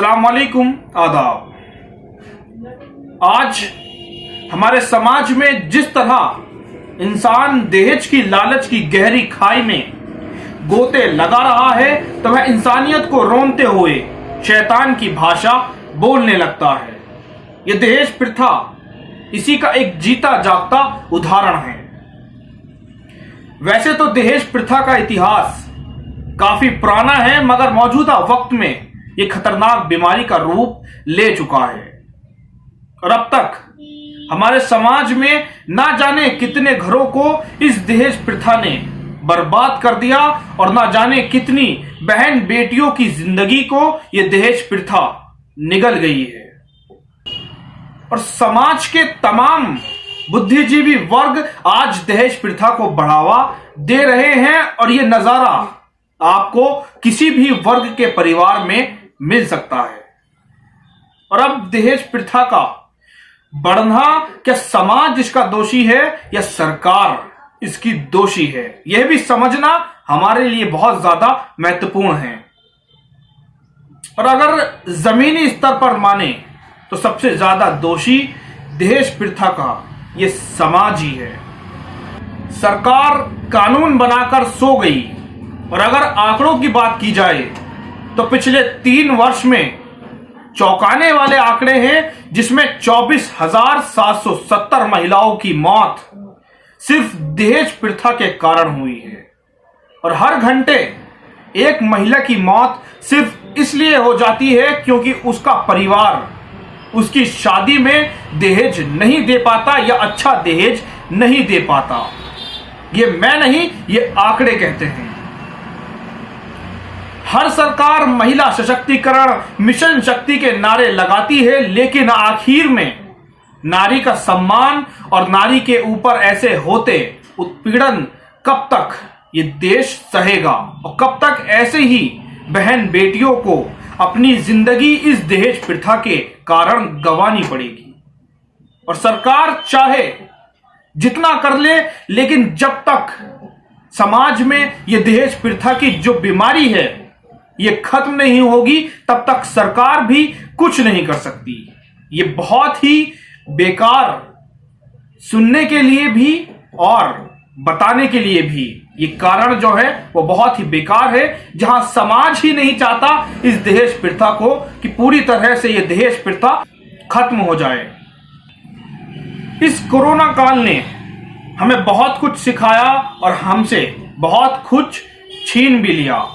अस्सलाम वालेकुम, आदाब। आज हमारे समाज में जिस तरह इंसान दहेज की लालच की गहरी खाई में गोते लगा रहा है तो वह इंसानियत को रोनते हुए शैतान की भाषा बोलने लगता है। यह दहेज प्रथा इसी का एक जीता जागता उदाहरण है। वैसे तो दहेज प्रथा का इतिहास काफी पुराना है, मगर मौजूदा वक्त में यह खतरनाक बीमारी का रूप ले चुका है और अब तक हमारे समाज में ना जाने कितने घरों को इस दहेज प्रथा ने बर्बाद कर दिया और ना जाने कितनी बहन बेटियों की जिंदगी को यह दहेज प्रथा निगल गई है। और समाज के तमाम बुद्धिजीवी वर्ग आज दहेज प्रथा को बढ़ावा दे रहे हैं और यह नजारा आपको किसी भी वर्ग के परिवार में मिल सकता है। और अब दहेज प्रथा का बढ़ना, क्या समाज इसका दोषी है या सरकार इसकी दोषी है, यह भी समझना हमारे लिए बहुत ज्यादा महत्वपूर्ण है। और अगर जमीनी स्तर पर माने तो सबसे ज्यादा दोषी दहेज प्रथा का यह समाज ही है। सरकार कानून बनाकर सो गई और अगर आंकड़ों की बात की जाए तो पिछले 3 वर्ष में चौंकाने वाले आंकड़े हैं, जिसमें 24,770 महिलाओं की मौत सिर्फ दहेज प्रथा के कारण हुई है। और हर घंटे एक महिला की मौत सिर्फ इसलिए हो जाती है क्योंकि उसका परिवार उसकी शादी में दहेज नहीं दे पाता या अच्छा दहेज नहीं दे पाता। ये मैं नहीं, ये आंकड़े कहते हैं। हर सरकार महिला सशक्तिकरण, मिशन शक्ति के नारे लगाती है, लेकिन आखिर में नारी का सम्मान और नारी के ऊपर ऐसे होते उत्पीड़न कब तक ये देश सहेगा और कब तक ऐसे ही बहन बेटियों को अपनी जिंदगी इस दहेज प्रथा के कारण गंवानी पड़ेगी। और सरकार चाहे जितना कर ले, लेकिन जब तक समाज में ये दहेज प्रथा की जो बीमारी है ये खत्म नहीं होगी तब तक सरकार भी कुछ नहीं कर सकती। ये बहुत ही बेकार, सुनने के लिए भी और बताने के लिए भी ये कारण जो है वो बहुत ही बेकार है, जहां समाज ही नहीं चाहता इस दहेज प्रथा को कि पूरी तरह से ये दहेज प्रथा खत्म हो जाए। इस कोरोना काल ने हमें बहुत कुछ सिखाया और हमसे बहुत कुछ छीन भी लिया,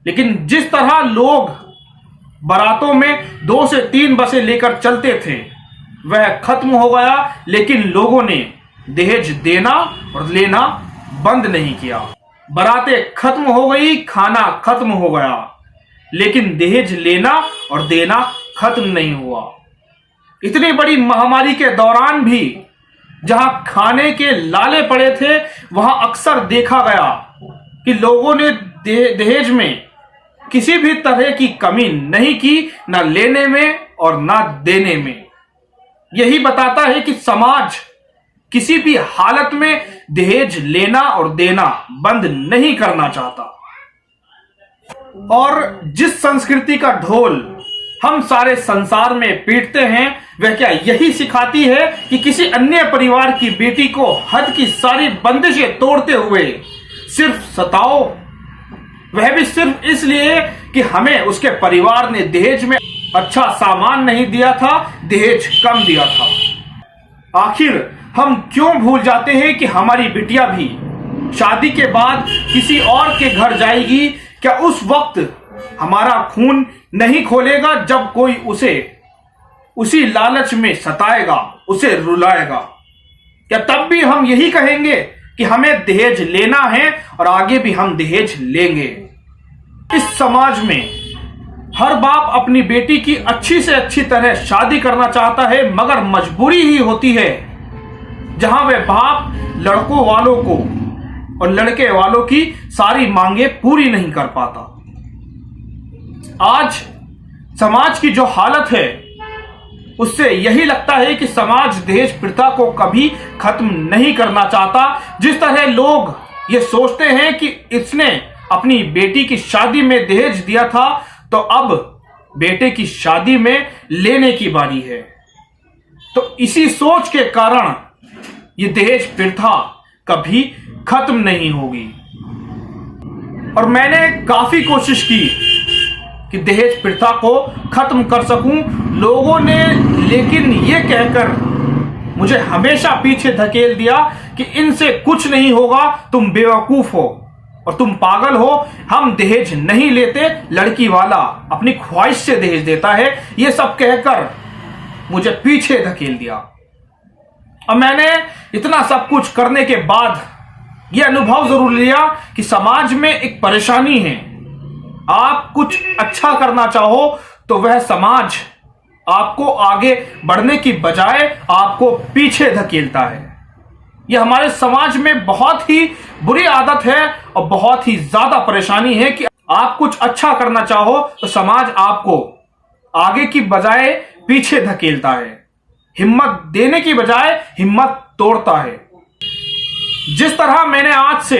लेकिन जिस तरह लोग बारातों में 2 से 3 बसें लेकर चलते थे वह खत्म हो गया, लेकिन लोगों ने दहेज देना और लेना बंद नहीं किया। बारातें खत्म हो गई, खाना खत्म हो गया, लेकिन दहेज लेना और देना खत्म नहीं हुआ। इतनी बड़ी महामारी के दौरान भी जहां खाने के लाले पड़े थे वहां अक्सर देखा गया कि लोगों ने दहेज में किसी भी तरह की कमी नहीं की, ना लेने में और ना देने में। यही बताता है कि समाज किसी भी हालत में दहेज लेना और देना बंद नहीं करना चाहता। और जिस संस्कृति का ढोल हम सारे संसार में पीटते हैं वह क्या यही सिखाती है कि किसी अन्य परिवार की बेटी को हद की सारी बंदिशें तोड़ते हुए सिर्फ सताओ, वह भी सिर्फ इसलिए कि हमें उसके परिवार ने दहेज में अच्छा सामान नहीं दिया था, दहेज कम दिया था। आखिर हम क्यों भूल जाते हैं कि हमारी बिटिया भी शादी के बाद किसी और के घर जाएगी? क्या उस वक्त हमारा खून नहीं खोलेगा जब कोई उसे उसी लालच में सताएगा, उसे रुलाएगा? क्या तब भी हम यही कहेंगे कि हमें दहेज लेना है और आगे भी हम दहेज लेंगे? इस समाज में हर बाप अपनी बेटी की अच्छी से अच्छी तरह शादी करना चाहता है, मगर मजबूरी ही होती है जहां वह बाप लड़कों वालों को और लड़के वालों की सारी मांगे पूरी नहीं कर पाता। आज समाज की जो हालत है उससे यही लगता है कि समाज दहेज प्रथा को कभी खत्म नहीं करना चाहता। जिस तरह लोग ये सोचते हैं कि इसने अपनी बेटी की शादी में दहेज दिया था तो अब बेटे की शादी में लेने की बारी है। तो इसी सोच के कारण ये दहेज प्रथा कभी खत्म नहीं होगी। और मैंने काफी कोशिश की कि दहेज प्रथा को खत्म कर सकूं लोगों ने, लेकिन ये कहकर मुझे हमेशा पीछे धकेल दिया कि इनसे कुछ नहीं होगा, तुम बेवकूफ हो और तुम पागल हो, हम दहेज नहीं लेते, लड़की वाला अपनी ख्वाहिश से दहेज देता है, ये सब कहकर मुझे पीछे धकेल दिया। और मैंने इतना सब कुछ करने के बाद यह अनुभव जरूर लिया कि समाज में एक परेशानी है। आप कुछ अच्छा करना चाहो तो वह समाज आपको आगे बढ़ने की बजाय आपको पीछे धकेलता है। यह हमारे समाज में बहुत ही बुरी आदत है और बहुत ही ज्यादा परेशानी है कि आप कुछ अच्छा करना चाहो तो समाज आपको आगे की बजाय पीछे धकेलता है, हिम्मत देने की बजाय हिम्मत तोड़ता है। जिस तरह मैंने आज से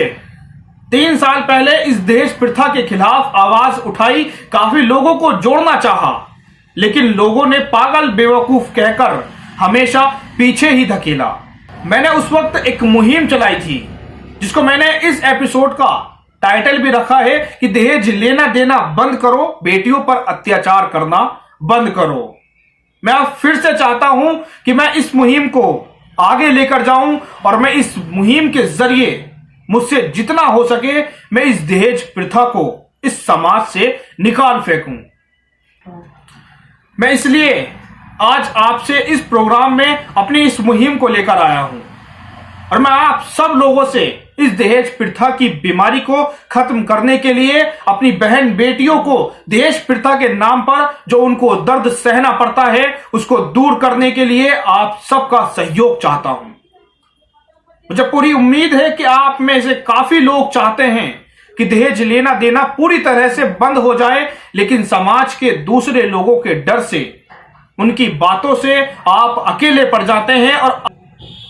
3 साल पहले इस दहेज प्रथा के खिलाफ आवाज उठाई, काफी लोगों को जोड़ना चाहा, लेकिन लोगों ने पागल बेवकूफ कहकर हमेशा पीछे ही धकेला। मैंने उस वक्त एक मुहिम चलाई थी जिसको मैंने इस एपिसोड का टाइटल भी रखा है कि दहेज लेना देना बंद करो, बेटियों पर अत्याचार करना बंद करो। मैं अब फिर से चाहता हूं कि मैं इस मुहिम को आगे लेकर जाऊं और मैं इस मुहिम के जरिए मुझसे जितना हो सके मैं इस दहेज प्रथा को इस समाज से निकाल फेंकूं। मैं इसलिए आज आपसे इस प्रोग्राम में अपनी इस मुहिम को लेकर आया हूं और मैं आप सब लोगों से इस दहेज प्रथा की बीमारी को खत्म करने के लिए, अपनी बहन बेटियों को दहेज प्रथा के नाम पर जो उनको दर्द सहना पड़ता है उसको दूर करने के लिए आप सबका सहयोग चाहता हूं। मुझे पूरी उम्मीद है कि आप में से काफी लोग चाहते हैं कि दहेज लेना देना पूरी तरह से बंद हो जाए, लेकिन समाज के दूसरे लोगों के डर से, उनकी बातों से आप अकेले पड़ जाते हैं और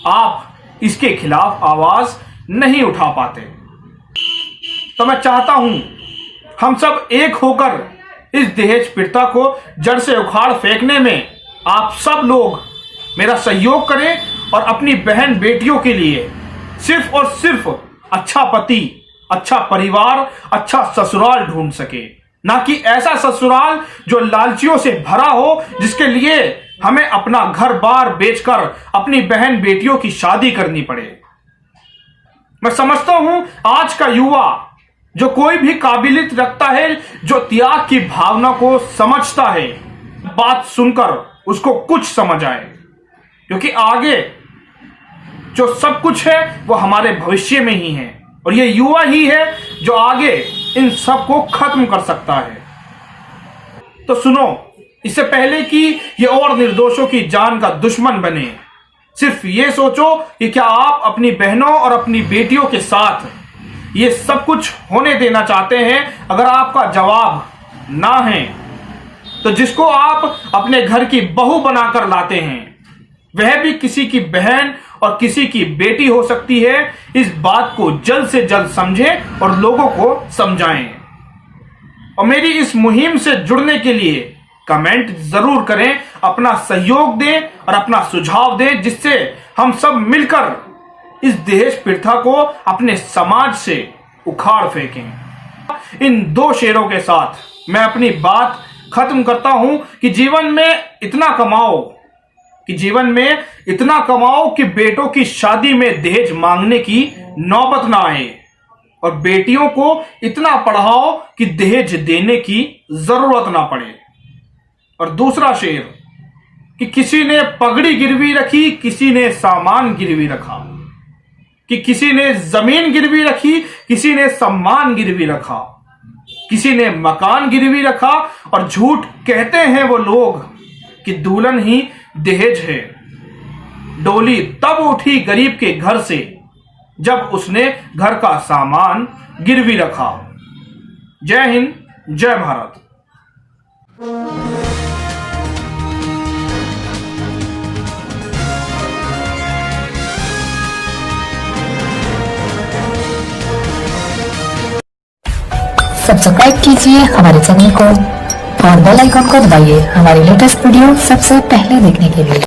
आप इसके खिलाफ आवाज नहीं उठा पाते। तो मैं चाहता हूं हम सब एक होकर इस दहेज प्रथा को जड़ से उखाड़ फेंकने में आप सब लोग मेरा सहयोग करें और अपनी बहन बेटियों के लिए सिर्फ और सिर्फ अच्छा पति, अच्छा परिवार, अच्छा ससुराल ढूंढ सके, ना कि ऐसा ससुराल जो लालचियों से भरा हो, जिसके लिए हमें अपना घर बार बेचकर अपनी बहन बेटियों की शादी करनी पड़े। मैं समझता हूं आज का युवा जो कोई भी काबिलियत रखता है, जो त्याग की भावना को समझता है, बात सुनकर उसको कुछ समझ आए, क्योंकि आगे जो सब कुछ है वो हमारे भविष्य में ही है और ये युवा ही है जो आगे इन सब को खत्म कर सकता है। तो सुनो, इससे पहले कि ये और निर्दोषों की जान का दुश्मन बने, सिर्फ ये सोचो कि क्या आप अपनी बहनों और अपनी बेटियों के साथ ये सब कुछ होने देना चाहते हैं। अगर आपका जवाब ना है तो जिसको आप अपने घर की बहू बनाकर लाते हैं वह भी किसी की बहन और किसी की बेटी हो सकती है। इस बात को जल्द से जल्द समझें और लोगों को समझाएं। और मेरी इस मुहिम से जुड़ने के लिए कमेंट जरूर करें, अपना सहयोग दें और अपना सुझाव दें, जिससे हम सब मिलकर इस दहेज प्रथा को अपने समाज से उखाड़ फेंकें। इन 2 शेरों के साथ मैं अपनी बात खत्म करता हूं कि जीवन में इतना कमाओ कि बेटों की शादी में दहेज मांगने की नौबत ना आए और बेटियों को इतना पढ़ाओ कि दहेज देने की जरूरत ना पड़े। और दूसरा शेर कि किसी ने पगड़ी गिरवी रखी, किसी ने सामान गिरवी रखा, कि किसी ने जमीन गिरवी रखी, किसी ने सम्मान गिरवी रखा, किसी ने मकान गिरवी रखा और झूठ कहते हैं वो लोग कि दुल्हन ही दहेज है। डोली तब उठी गरीब के घर से जब उसने घर का सामान गिरवी रखा। जय हिंद, जय भारत। सब्सक्राइब कीजिए हमारे चैनल को और बेल आइकन को दबाइए हमारी लेटेस्ट वीडियो सबसे पहले देखने के लिए।